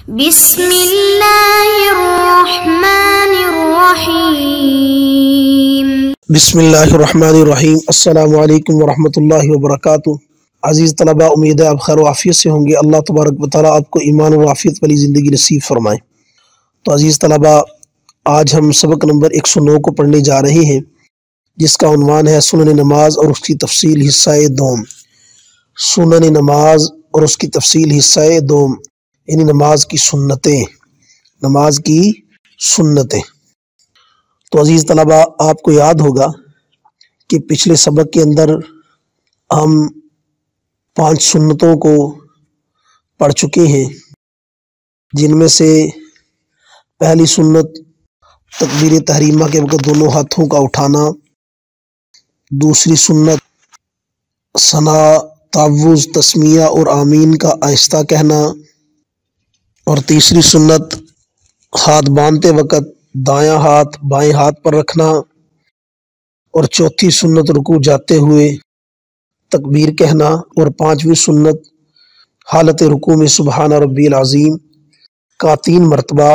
بسم اللہ الرحمن الرحیم۔ بسم اللہ الرحمن الرحیم۔ السلام علیکم ورحمۃ اللہ وبرکاتہ۔ عزیز طلباء، امید ہے آپ خیر و عافیت سے ہوں گے۔ اللہ تبارک و تعالیٰ آپ کو ایمان و عافیت والی زندگی نصیب فرمائے۔ تو عزیز طلباء، آج ہم سبق نمبر 109 کو پڑھنے جا رہے ہیں، جس کا عنوان ہے سنن نماز اور اس کی تفصیل حصہ دوم۔ سنن نماز اور اس کی تفصیل حصہ دوم یعنی نماز کی سنتیں۔ نماز کی سنتیں۔ تو عزیز طلباء، آپ کو یاد ہوگا کہ پچھلے سبق کے اندر ہم 5 سنتوں کو پڑھ چکے ہیں، جن میں سے پہلی سنت تکبیر تحریمہ کے وقت دونوں ہاتھوں کا اٹھانا، دوسری سنت ثنا، تعوذ، تسمیہ اور آمین کا آہستہ کہنا، اور تیسری سنت ہاتھ باندھتے وقت دایاں ہاتھ بائیں ہاتھ پر رکھنا، اور چوتھی سنت رکوع جاتے ہوئے تکبیر کہنا، اور 5ویں سنت حالت رکوع میں سبحان ربی العظیم کا 3 مرتبہ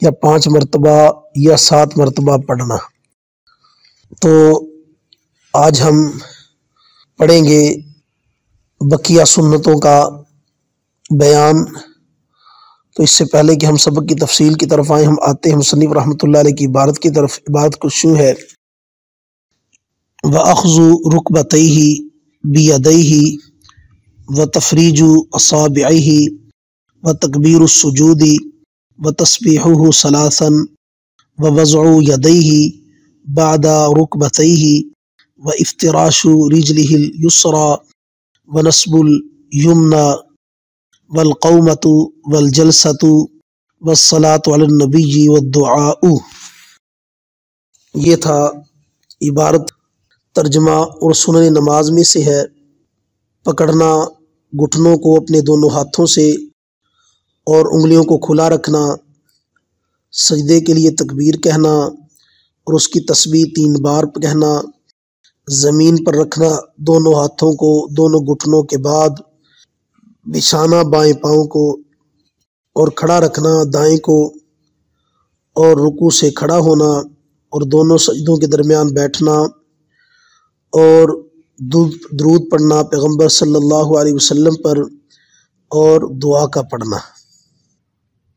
یا 5 مرتبہ یا 7 مرتبہ پڑھنا۔ تو آج ہم پڑھیں گے بقیہ سنتوں کا بیان۔ تو اس سے پہلے کہ ہم سبق کی تفصیل کی طرف آئیں، ہم آتے ہیں مصنف رحمۃ اللہ علیہ کی عبارت کی طرف۔ عبارت کچھ یوں ہے: وَأَخْذُ رُكْبَتَيْهِ بِيَدَيْهِ وَتَفْرِيجُ أَصَابِعِهِ وَتَكْبِيرُ السُّجُودِ وَتَسْبِيحُهُ ثَلَاثًا وَوَضْعُ يَدَيْهِ بَعْدَ رُكْبَتَيْهِ وَإِفْتِرَاشُ رِجْلِهِ الْيُسْرَى وَنَصْبُ الْيُمْنَى والقومۃ والجلسۃ والصلاۃ علی النبی والدعاء۔ یہ تھا عبارت۔ ترجمہ اور سنن نماز میں سے ہے پکڑنا گھٹنوں کو اپنے دونوں ہاتھوں سے اور انگلیوں کو کھلا رکھنا، سجدے کے لیے تکبیر کہنا اور اس کی تسبیح 3 بار کہنا، زمین پر رکھنا دونوں ہاتھوں کو دونوں گھٹنوں کے بعد، بچھانا بائیں پاؤں کو اور کھڑا رکھنا دائیں کو، اور رکوع سے کھڑا ہونا اور دونوں سجدوں کے درمیان بیٹھنا، اور درود پڑھنا پیغمبر صلی اللہ علیہ وسلم پر، اور دعا کا پڑھنا۔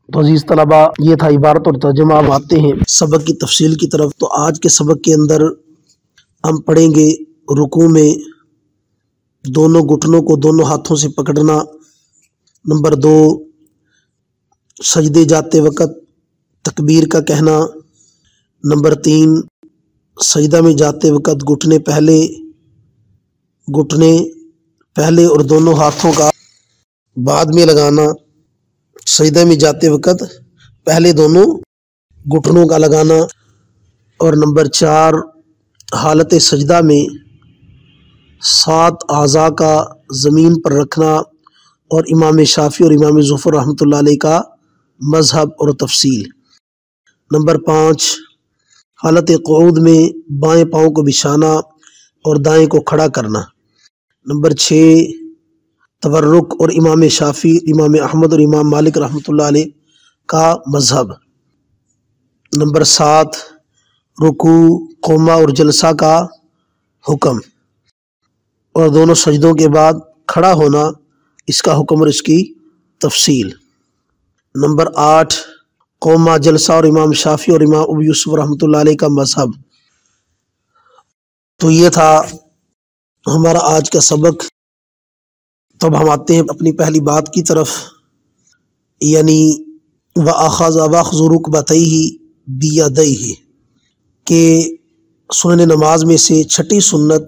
تو عزیز طلباء، یہ تھا عبارت اور ترجمہ۔ اب آتے ہیں سبق کی تفصیل کی طرف۔ تو آج کے سبق کے اندر ہم پڑھیں گے رکوع میں دونوں گھٹنوں کو دونوں ہاتھوں سے پکڑنا، نمبر 2 سجدے جاتے وقت تکبیر کا کہنا، نمبر 3 سجدہ میں جاتے وقت گھٹنے پہلے اور دونوں ہاتھوں کا بعد میں لگانا، سجدہ میں جاتے وقت پہلے دونوں گھٹنوں کا لگانا، اور نمبر 4 حالت سجدہ میں 7 اعضاء کا زمین پر رکھنا، اور امام شافعی اور امام ظفر رحمۃ اللہ علیہ کا مذہب اور تفصیل۔ نمبر 5 حالت قعود میں بائیں پاؤں کو بچھانا اور دائیں کو کھڑا کرنا۔ نمبر 6 تورک اور امام شافعی، امام احمد اور امام مالک رحمۃ اللہ علیہ کا مذہب۔ نمبر 7 رکوع، قومہ اور جلسہ کا حکم، اور دونوں سجدوں کے بعد کھڑا ہونا، اس کا حکم اور اس کی تفصیل۔ نمبر 8 قومہ، جلسہ اور امام شافعی اور امام ابو یوسف رحمۃ اللہ علیہ کا مذہب۔ تو یہ تھا ہمارا آج کا سبق۔ تب ہم آتے ہیں اپنی پہلی بات کی طرف، یعنی وَأَخْذُ رُكْبَتَيْهِ بِيَدَيْهِ، کہ سنن نماز میں سے چھٹی سنت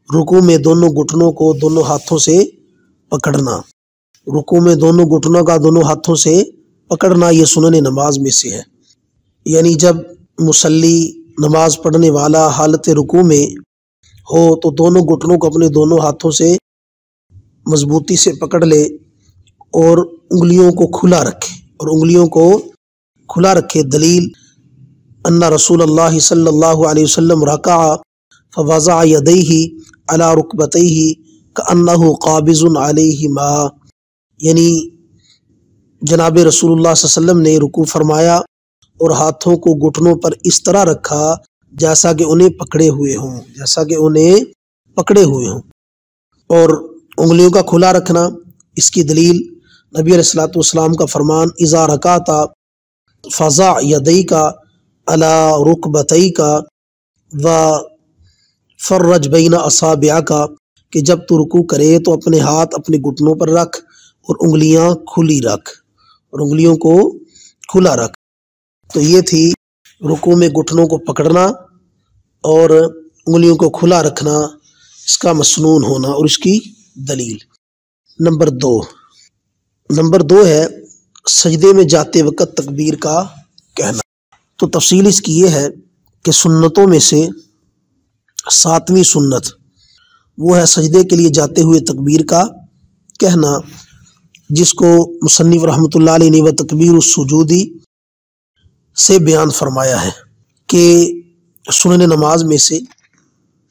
رکوع میں دونوں گھٹنوں کو دونوں ہاتھوں سے پکڑنا۔ رکوع میں دونوں گھٹنوں کا دونوں ہاتھوں سے پکڑنا یہ سنن نماز میں سے ہے۔ یعنی جب مصلی نماز پڑھنے والا حالت رکوع میں ہو تو دونوں گھٹنوں کو اپنے دونوں ہاتھوں سے مضبوطی سے پکڑ لے اور انگلیوں کو کھلا رکھے۔ دلیل ان رسول اللہ صلی اللہ علیہ وسلم رکع فوضع یدیہ علی رکبتیہ کأنہ قابض علیہما، یعنی جناب رسول اللہ صلی اللہ علیہ وسلم نے رکوع فرمایا اور ہاتھوں کو گھٹنوں پر اس طرح رکھا جیسا کہ انہیں پکڑے ہوئے ہوں اور انگلیوں کا کھلا رکھنا۔ اس کی دلیل نبی علیہ الصلوۃ والسلام کا فرمان اذا رکعت فضع یدیک علی رکبتیک وفرج بین اصابعک، کہ جب تو رکوع کرے تو اپنے ہاتھ اپنے گھٹنوں پر رکھ اور انگلیاں کو کھلا رکھ۔ تو یہ تھی رکوع میں گھٹنوں کو پکڑنا اور انگلیوں کو کھلا رکھنا، اس کا مسنون ہونا اور اس کی دلیل۔ نمبر دو ہے سجدے میں جاتے وقت تکبیر کا کہنا۔ تو تفصیل اس کی یہ ہے کہ سنتوں میں سے 7ویں سنت وہ ہے سجدے کے لیے جاتے ہوئے تکبیر کا کہنا، جس کو مصنف رحمۃ اللہ علیہ نے وہ تکبیر السجودی سے بیان فرمایا ہے کہ سنن نماز میں سے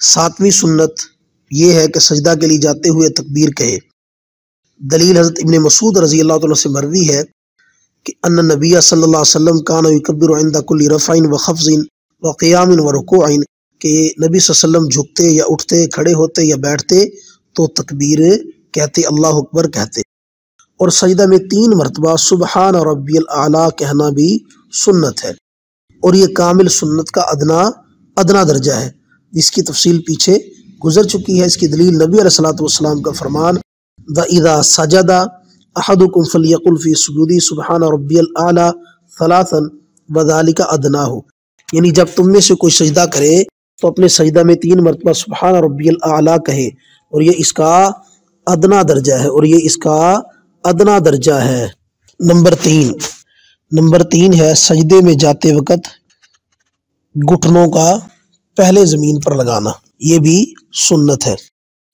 7ویں سنت یہ ہے کہ سجدہ کے لیے جاتے ہوئے تکبیر کہے۔ دلیل حضرت ابن مسعود رضی اللہ عنہ سے مروی ہے کہ ان نبی صلی اللہ علیہ وسلم کان یکبر عند کل رفع وخفض وقیام ورکوع، کہ نبی صلی اللہ علیہ وسلم جھکتے یا اٹھتے، کھڑے ہوتے یا بیٹھتے تو تکبیر کہتے، اللہ اکبر کہتے۔ اور سجدہ میں 3 مرتبہ سبحان ربی الاعلیٰ کہنا بھی سنت ہے، اور یہ کامل سنت کا ادنا درجہ ہے، جس کی تفصیل پیچھے گزر چکی ہے۔ اس کی دلیل نبی علیہ الصلوۃ والسلام کا فرمان وَإِذَا سَجَدَ أَحَدُكُمْ فَلْيَقُلْ فِي سُجُودِهِ سُبْحَانَ رَبِّيَ الْأَعْلَى ثَلَاثًا وَذَلِكَ أَدْنَاهُ، یعنی جب تم میں سے کوئی سجدہ کرے تو اپنے سجدہ میں 3 مرتبہ سبحان ربی الاعلیٰ کہے، اور یہ اس کا ادنا درجہ ہے نمبر 3 ہے سجدے میں جاتے وقت گھٹنوں کا پہلے زمین پر لگانا، یہ بھی سنت ہے،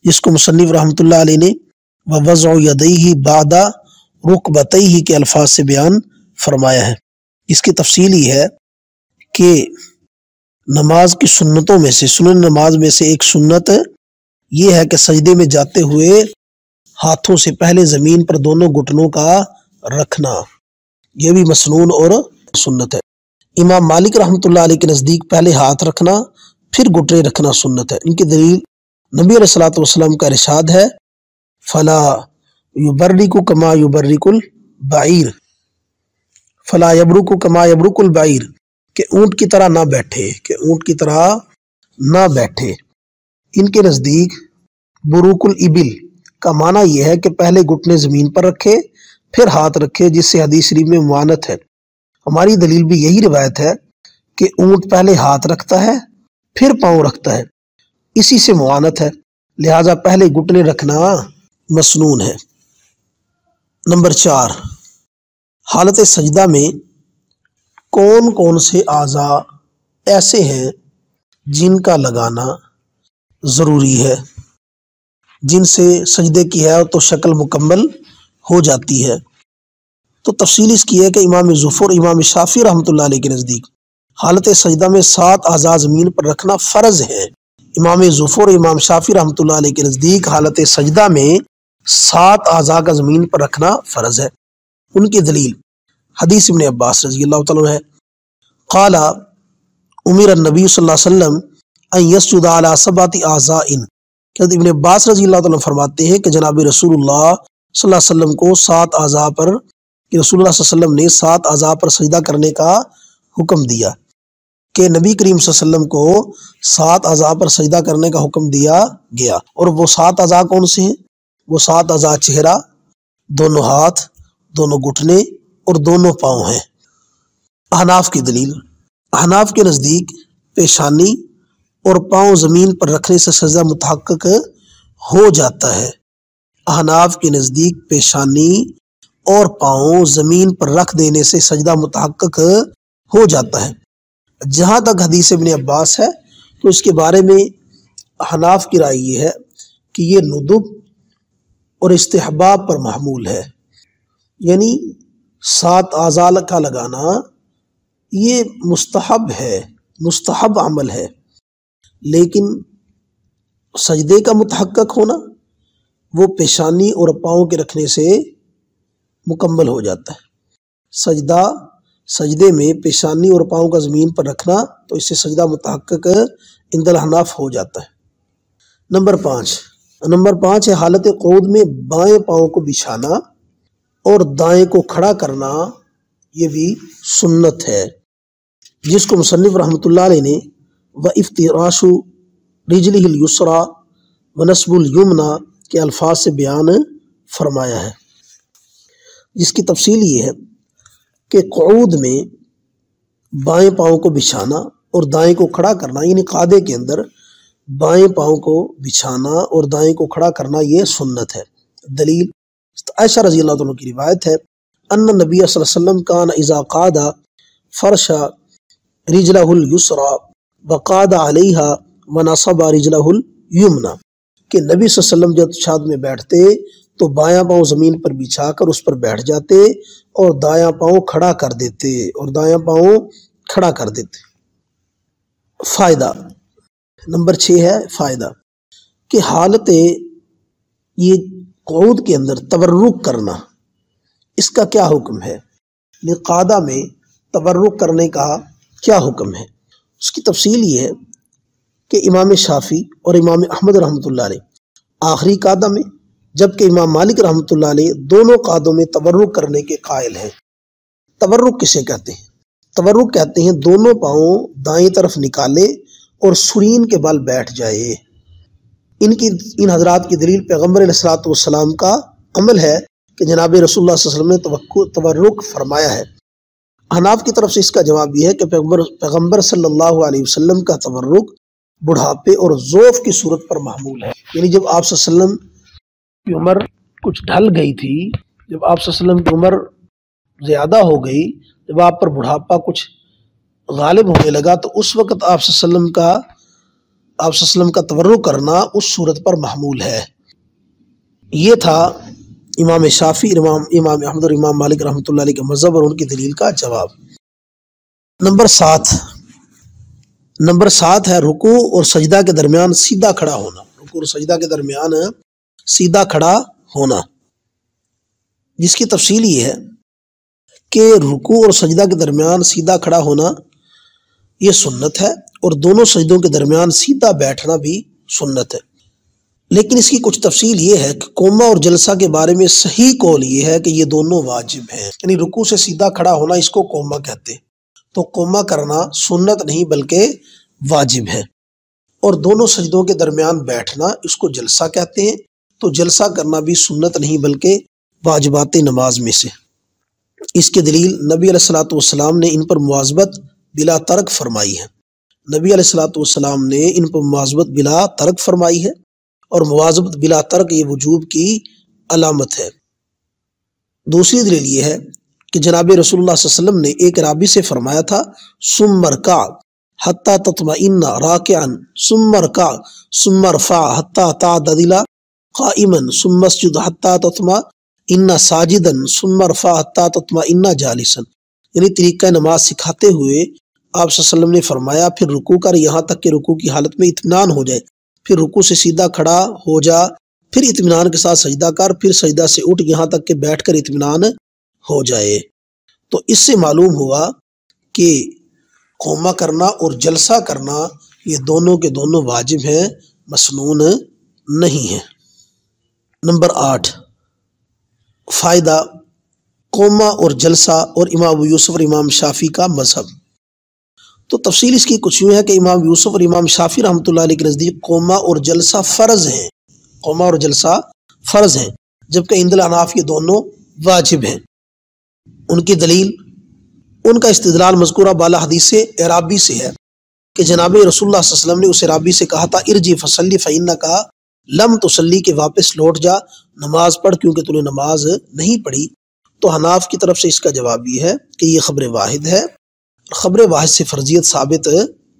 جس کو مصنف رحمۃ اللہ علیہ نے وَوَضْعُ يَدَيْهِ بَعْدَ رُكْبَتَيْهِ کے الفاظ سے بیان فرمایا ہے۔ اس کی تفصیل یہ ہے کہ نماز کی سنتوں میں سے، سنن نماز میں سے ایک سنت یہ ہے کہ سجدے میں جاتے ہوئے ہاتھوں سے پہلے زمین پر دونوں گھٹنوں کا رکھنا، یہ بھی مسنون اور سنت ہے۔ امام مالک رحمۃ اللہ علیہ کے نزدیک پہلے ہاتھ رکھنا پھر گھٹنے رکھنا سنت ہے۔ ان کی دلیل نبی علیہ الصلوۃ والسلام کا ارشاد ہے فلا یبرک کما یبرک البعیر، فلا یبرک کما یبرک البعیر، کہ اونٹ کی طرح نہ بیٹھے۔ ان کے نزدیک بروک الابل کا معنی یہ ہے کہ پہلے گھٹنے زمین پر رکھے پھر ہاتھ رکھے، جس سے حدیث شریف میں معانت ہے۔ ہماری دلیل بھی یہی روایت ہے کہ اونٹ پہلے ہاتھ رکھتا ہے پھر پاؤں رکھتا ہے، اسی سے معانت ہے، لہذا پہلے گھٹنے رکھنا مسنون ہے۔ نمبر 4 حالت سجدہ میں کون کون سے اعضاء ایسے ہیں جن کا لگانا ضروری ہے، جن سے سجدے کی ہے تو شکل مکمل ہو جاتی ہے۔ تو تفصیل اس کی ہے کہ امام ظفر امام شافعی رحمۃ اللہ علیہ کے نزدیک حالت سجدہ میں 7 اعضاء زمین پر رکھنا فرض ہے۔ امام ظفر امام شافعی رحمۃ اللہ علیہ کے نزدیک حالت سجدہ میں 7 اعضاء کا زمین پر رکھنا فرض ہے۔ ان کی دلیل حدیث ابن عباس رضی اللہ تعالیٰ عنہ ہے قال امیر النبی صلی اللہ علیہ وسلم ان یسجد علی 7 اعضاء، کہ ابن عباس رضی اللہ تعالیٰ فرماتے ہیں کہ جناب رسول اللہ صلی اللہ علیہ وسلم کو 7 اعضاء پر، کہ رسول اللہ صلی اللہ علیہ وسلم نے 7 اعضاء پر سجدہ کرنے کا حکم دیا، کہ نبی کریم صلی اللہ علیہ وسلم کو 7 اعضاء پر سجدہ کرنے کا حکم دیا گیا۔ اور وہ 7 اعضاء کون سے ہیں؟ وہ 7 اعضاء چہرہ، دونوں ہاتھ، دونوں گھٹنے اور دونوں پاؤں ہیں۔ احناف کی دلیل، احناف کے نزدیک پیشانی اور پاؤں زمین پر رکھنے سے سجدہ متحقق ہو جاتا ہے۔ احناف کے نزدیک پیشانی اور پاؤں زمین پر رکھ دینے سے سجدہ متحقق ہو جاتا ہے۔ جہاں تک حدیث ابن عباس ہے تو اس کے بارے میں احناف کی رائے یہ ہے کہ یہ ندب اور استحباب پر محمول ہے، یعنی 7 اعضاء کا لگانا یہ مستحب ہے، مستحب عمل ہے، لیکن سجدے کا متحقق ہونا وہ پیشانی اور پاؤں کے رکھنے سے مکمل ہو جاتا ہے۔ سجدے میں پیشانی اور پاؤں کا زمین پر رکھنا، تو اس سے سجدہ متحقق عند الحناف ہو جاتا ہے۔ نمبر 5 ہے حالت قعود میں بائیں پاؤں کو بچھانا اور دائیں کو کھڑا کرنا، یہ بھی سنت ہے، جس کو مصنف رحمۃ اللہ علیہ نے وَإِفْتِرَاشُ رِجْلِهِ الْيُسْرَى وَنَصْبُ الْيُمْنَى کے الفاظ سے بیان فرمایا ہے، جس کی تفصیل یہ ہے کہ قعود میں بائیں پاؤں کو بچھانا اور دائیں کو کھڑا کرنا، یعنی قعدے کے اندر بائیں پاؤں کو بچھانا اور دائیں کو کھڑا کرنا یہ سنت ہے۔ دلیل عائشہ رضی اللہ عنہ کی روایت ہے، ان نبی صلی اللہ علیہ وسلم کان اذا قعد فرش رجلہ الیسری وقعد علیہا ونصب رجلہ الیمنی، کہ نبی صلی اللہ علیہ وسلم جب تشہد میں بیٹھتے تو بایاں پاؤں زمین پر بچھا کر اس پر بیٹھ جاتے اور دایاں پاؤں کھڑا کر دیتے فائدہ نمبر 6 ہے فائدہ کہ حالت یہ قعود کے اندر تورک کرنا، اس کا کیا حکم ہے؟ قعدہ میں تورک کرنے کا کیا حکم ہے؟ اس کی تفصیل یہ ہے کہ امام شافعی اور امام احمد رحمۃ اللہ علیہ آخری قعدہ میں، جبکہ امام مالک رحمۃ اللہ علیہ دونوں قعدوں میں تورک کرنے کے قائل ہیں۔ تورک کسے کہتے ہیں؟ تورک کہتے ہیں دونوں پاؤں دائیں طرف نکالے اور سرین کے بل بیٹھ جائے۔ ان حضرات کی دلیل پیغمبر علیہ الصلوۃ والسلام کا عمل ہے کہ جناب رسول اللہ صلی اللہ علیہ وسلم نے تورک فرمایا ہے۔ حناف کی طرف سے اس کا جواب یہ ہے کہ پیغمبر صلی اللہ علیہ وسلم کا تورک بڑھاپے اور ضعف کی صورت پر محمول ہے، یعنی جب آپ صلی اللہ علیہ وسلم کی عمر کچھ ڈھل گئی تھی، جب آپ صلی اللہ علیہ وسلم کی عمر زیادہ ہو گئی، جب آپ پر بڑھاپا کچھ غالب ہونے لگا، تو اس وقت آپ صلی اللہ علیہ وسلم کا تورک کرنا اس صورت پر محمول ہے۔ یہ تھا امام شافعی، امام احمد اور امام مالک رحمۃ اللہ علیہ کے مذہب اور ان کی دلیل کا جواب۔ نمبر 7 ہے رکوع اور سجدہ کے درمیان سیدھا کھڑا ہونا۔ رکوع اور سجدہ کے درمیان سیدھا کھڑا ہونا، جس کی تفصیل یہ ہے کہ رکوع اور سجدہ کے درمیان سیدھا کھڑا ہونا یہ سنت ہے، اور دونوں سجدوں کے درمیان سیدھا بیٹھنا بھی سنت ہے، لیکن اس کی کچھ تفصیل یہ ہے کہ قوما اور جلسہ کے بارے میں صحیح قول یہ ہے کہ یہ دونوں واجب ہیں، یعنی رکوع سے سیدھا کھڑا ہونا اس کو قوما کہتے ہیں، تو قوما کرنا سنت نہیں بلکہ واجب ہے، اور دونوں سجدوں کے درمیان بیٹھنا اس کو جلسہ کہتے ہیں، تو جلسہ کرنا بھی سنت نہیں بلکہ واجبات نماز میں سے۔ اس کے دلیل نبی علیہ الصلوۃ والسلام نے ان پر مواظبت بلا ترک فرمائی ہے۔ نبی علیہ الصلوۃ والسلام نے ان پر مواظبت بلا ترک فرمائی ہے، اور مواظبت بلا ترک یہ وجوب کی علامت ہے۔ دوسری دلیل یہ ہے کہ جناب رسول اللہ صلی اللہ علیہ وسلم نے ایک رابی سے فرمایا تھا ثم ارکع حتی تطمئن راکعا ثم ارکع ثم ارفع حتی تعتدل قائما ثم اسجد حتی تطمئن ساجدا ثم ارفع حتی تطمئن جالسا، یعنی طریقہ نماز سکھاتے ہوئے آپ صلی اللہ علیہ وسلم نے فرمایا پھر رکوع کر یہاں تک کہ رکوع کی حالت میں اطمینان ہو جائے، پھر رکوع سے سیدھا کھڑا ہو جا، پھر اطمینان کے ساتھ سجدہ کر، پھر سجدہ سے اٹھ یہاں تک کہ بیٹھ کر اطمینان ہو جائے۔ تو اس سے معلوم ہوا کہ قوما کرنا اور جلسہ کرنا یہ دونوں کے دونوں واجب ہیں، مسنون نہیں ہیں۔ نمبر 8 فائدہ قوما اور جلسہ اور امام ابو یوسف اور امام شافعی کا مذہب۔ تو تفصیل اس کی کچھ یوں ہے کہ امام یوسف اور امام شافعی رحمۃ اللہ علیہ کے نزدیک قوما اور جلسہ فرض ہیں، قوما اور جلسہ فرض ہیں، جبکہ عند الاحناف یہ دونوں واجب ہیں۔ ان کی دلیل، ان کا استدلال مذکورہ بالا حدیث اعرابی سے ہے کہ جناب رسول اللہ صلی اللہ علیہ وسلم نے اس اعرابی سے کہا تھا ارجع فصلی فإنک لم تصلی، کہ واپس لوٹ جا نماز پڑھ کیونکہ تو نے نماز نہیں پڑھی۔ تو حناف کی طرف سے اس کا جواب یہ ہے کہ یہ خبر واحد ہے، خبر واحد سے فرضیت ثابت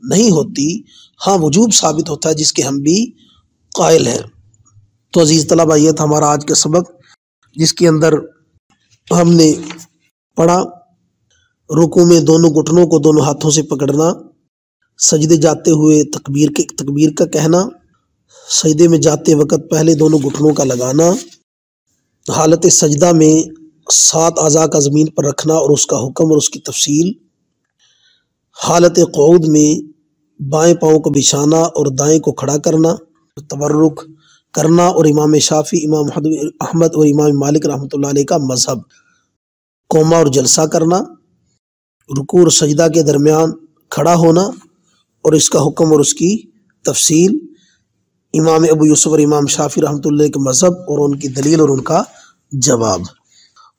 نہیں ہوتی، ہاں وجوب ثابت ہوتا ہے جس کے ہم بھی قائل ہیں۔ تو عزیز طلبہ یہ تھا ہمارا آج کا سبق، جس کے اندر ہم نے پڑھا رکوع میں دونوں گھٹنوں کو دونوں ہاتھوں سے پکڑنا، سجدے جاتے ہوئے تکبیر کا کہنا، سجدے میں جاتے وقت پہلے دونوں گھٹنوں کا لگانا، حالت سجدہ میں 7 اعضاء کا زمین پر رکھنا اور اس کا حکم اور اس کی تفصیل، حالت قعود میں بائیں پاؤں کو بچھانا اور دائیں کو کھڑا کرنا، تورک کرنا، اور امام شافعی، امام احمد اور امام مالک رحمۃ اللہ علیہ کا مذہب، قوما اور جلسہ کرنا، رکوع اور سجدہ کے درمیان کھڑا ہونا اور اس کا حکم اور اس کی تفصیل، امام ابو یوسف اور امام شافعی رحمۃ اللہ کے مذہب اور ان کی دلیل اور ان کا جواب۔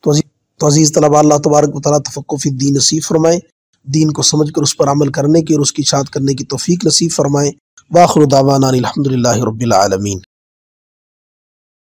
تو عزیز طلباء، اللہ تبارک و تعالیٰ تفقہ فی الدین نصیب فرمائے، دین کو سمجھ کر اس پر عمل کرنے کی اور اس کی اشاعت کرنے کی توفیق نصیب فرمائے۔ وآخر دعوانا الحمد للہ رب العالمین۔